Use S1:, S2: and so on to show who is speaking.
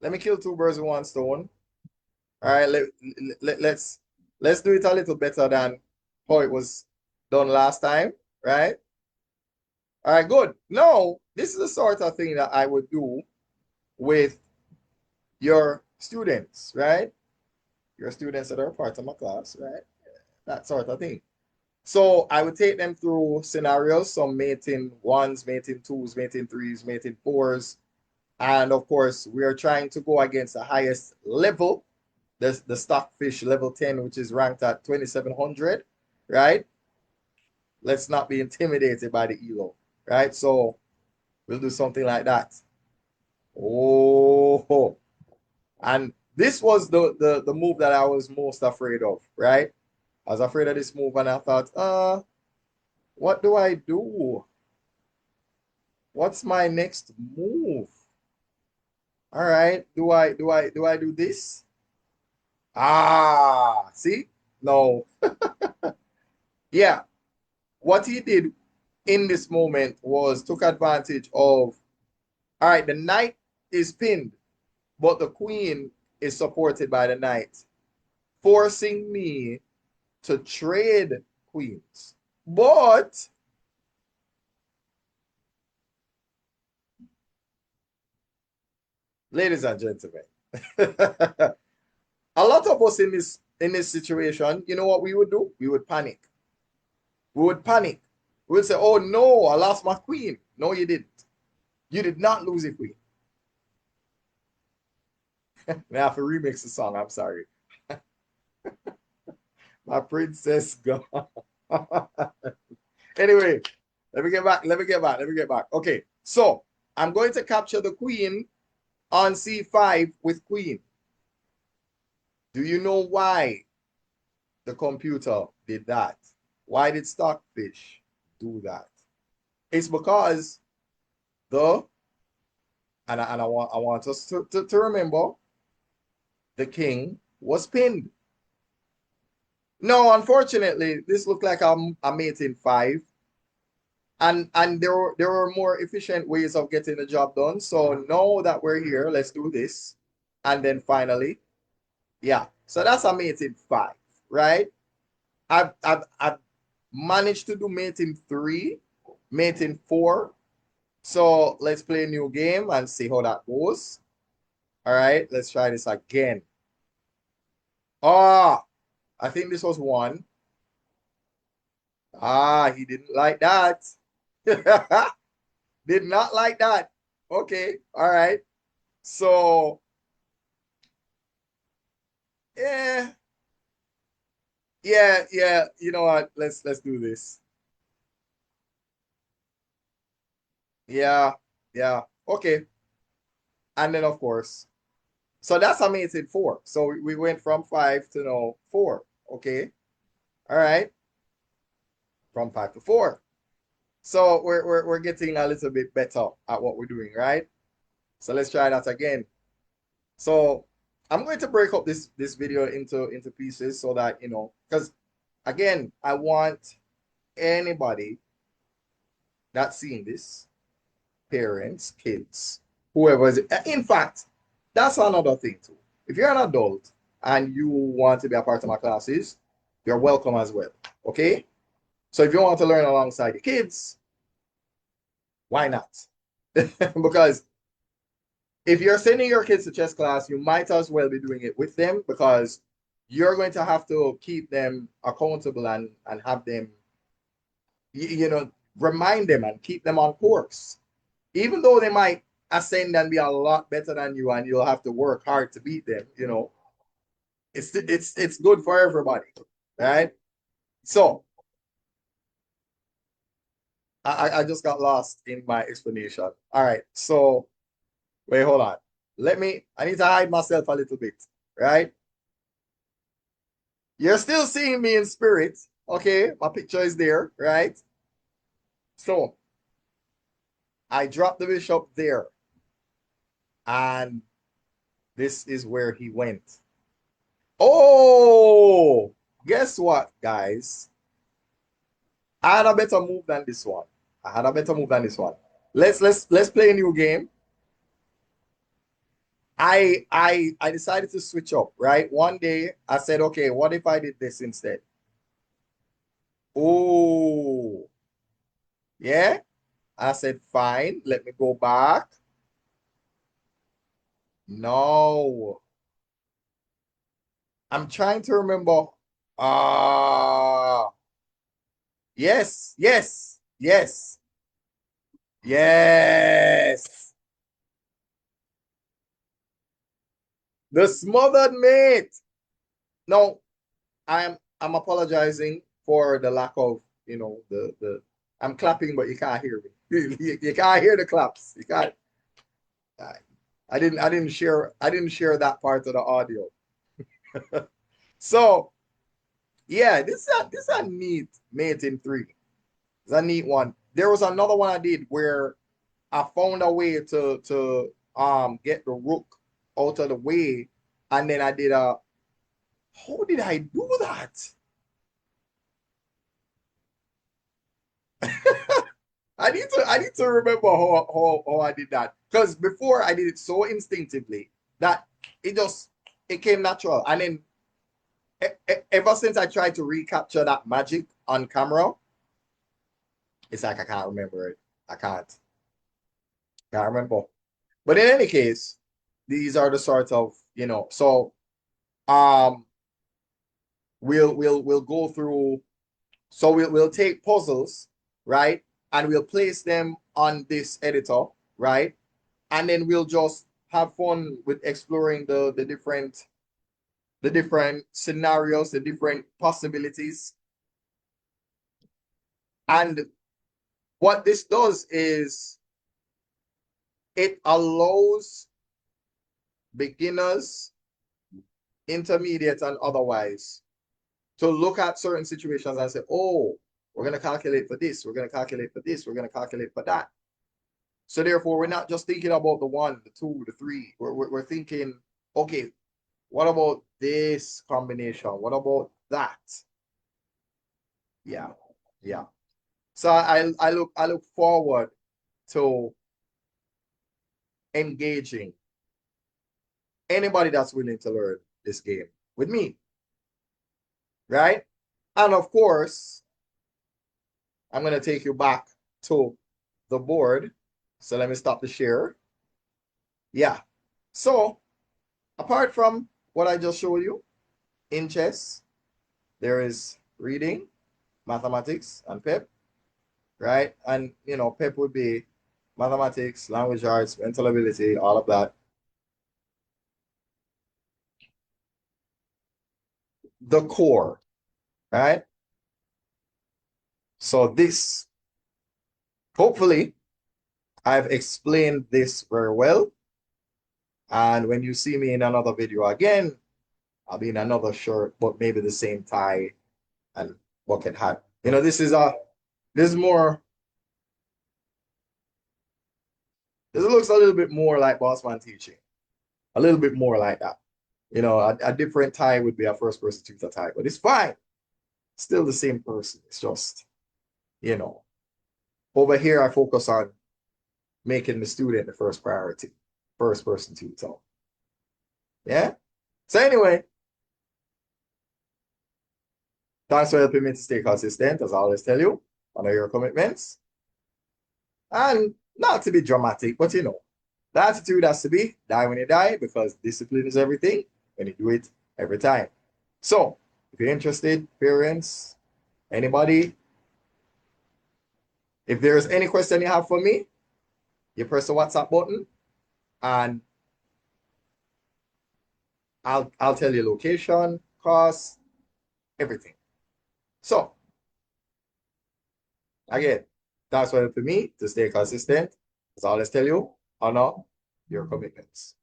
S1: let me kill two birds with one stone. All right, let's do it a little better than how it was done last time, right? All right, good. Now, this is the sort of thing that I would do with your students, right? Your students that are part of my class, right? That sort of thing. So I would take them through scenarios, some mating ones, mating twos, mating threes, mating fours. And of course, we are trying to go against the highest level, the stockfish level 10, which is ranked at 2700, right? Let's not be intimidated by the elo, right? So we'll do something like that. Oh, and this was the move that I was most afraid of, right? I was afraid of this move and I thought, what do I do? What's my next move? All right, do I do this? Ah, see? No. Yeah, what he did in this moment was took advantage of, all right, the knight is pinned, but the queen is supported by the knight, forcing me to trade queens. But ladies and gentlemen, a lot of us in this situation, you know what we would do? We would panic. We would panic. We would say, "Oh no, I lost my queen." No, you didn't. You did not lose a queen. Now I have to remix the song. I'm sorry. My princess gone. Anyway, let me get back. Let me get back. Let me get back. Okay, so I'm going to capture the queen on c5 with queen. Do you know why the computer did that? Why did Stockfish do that? It's because the and I want us to remember the king was pinned. No, unfortunately, this looked like a mate in five. And there were more efficient ways of getting the job done. So now that we're here, let's do this. And then finally, yeah. So that's a mate in five, right? I've managed to do mate in three, mate in four. So let's play a new game and see how that goes. All right, let's try this again. Ah, I think this was one. Ah, he didn't like that. Did not like that. Okay, all right. So, yeah, yeah. You know what? Let's do this. Yeah, yeah. Okay. And then of course, so that's amazing four. So we went from five to now four. Okay. All right. From five to four. So we're getting a little bit better at what we're doing, right? So let's try that again. So I'm going to break up this video into pieces so that because again, I want anybody that's seeing this, parents, kids, whoever is. In fact, that's another thing too. If you're an adult and you want to be a part of my classes, you're welcome as well. Okay? So if you want to learn alongside the kids, why not? Because if you're sending your kids to chess class, you might as well be doing it with them because you're going to have to keep them accountable and have them, remind them and keep them on course. Even though they might ascend and be a lot better than you and you'll have to work hard to beat them, it's good for everybody, right? So I just got lost in my explanation. All right, so wait, hold on. I need to hide myself a little bit, right? You're still seeing me in spirit, okay? My picture is there, right? So I dropped the bishop there, and this is where he went. Oh, guess what, guys? I had a better move than this one. I had a better move than this one. Let's play a new game. I decided to switch up, right? One day I said, okay, what if I did this instead? Oh, yeah. I said, fine, let me go back. No. I'm trying to remember. Ah, yes, yes, yes, yes. The smothered mate. No, I'm apologizing for the lack of, the I'm clapping, but you can't hear me. You can't hear the claps. You can't. I, I didn't share that part of the audio. So yeah, this is a neat mate in three. It's a neat one. There was another one I did where I found a way to get the rook out of the way, and then I did a. How did I do that? I need to remember how I did that, because before I did it so instinctively that it came natural, and then ever since I tried to recapture that magic on camera, it's like I can't remember it. I can't remember. But in any case, these are the sort of, so um we'll go through. So we'll take puzzles, right? And we'll place them on this editor, right? And then we'll just have fun with exploring the different scenarios, the different possibilities. And what this does is it allows beginners, intermediate, and otherwise to look at certain situations and say, oh, we're going to calculate for this, we're going to calculate for this, we're going to calculate for that. So therefore, we're not just thinking about the one, the two, the three. We're thinking, okay, what about this combination? What about that? Yeah, yeah. So I look forward to engaging anybody that's willing to learn this game with me, right? And of course, I'm gonna take you back to the board. So let me stop the share. Yeah. So apart from what I just showed you in chess, there is reading, mathematics, and PEP, right? And PEP would be mathematics, language arts, mental ability, all of that. The core, right? So this, hopefully, I've explained this very well. And when you see me in another video again, I'll be in another shirt, but maybe the same tie and bucket hat. This is more, this looks a little bit more like Bossman teaching, a little bit more like that. A different tie would be a first person tutor tie, but it's fine. Still the same person. It's just, you know, over here I focus on making the student the first priority, first person tutor. Yeah. So anyway, thanks for helping me to stay consistent, as I always tell you, honor your commitments. And not to be dramatic, but the attitude has to be die when you die, because discipline is everything when you do it every time. So if you're interested, parents, anybody, if there's any question you have for me, you press the WhatsApp button and I'll tell you location, cost, everything. So again, that's why for me to stay consistent. As I always tell you, honor your commitments.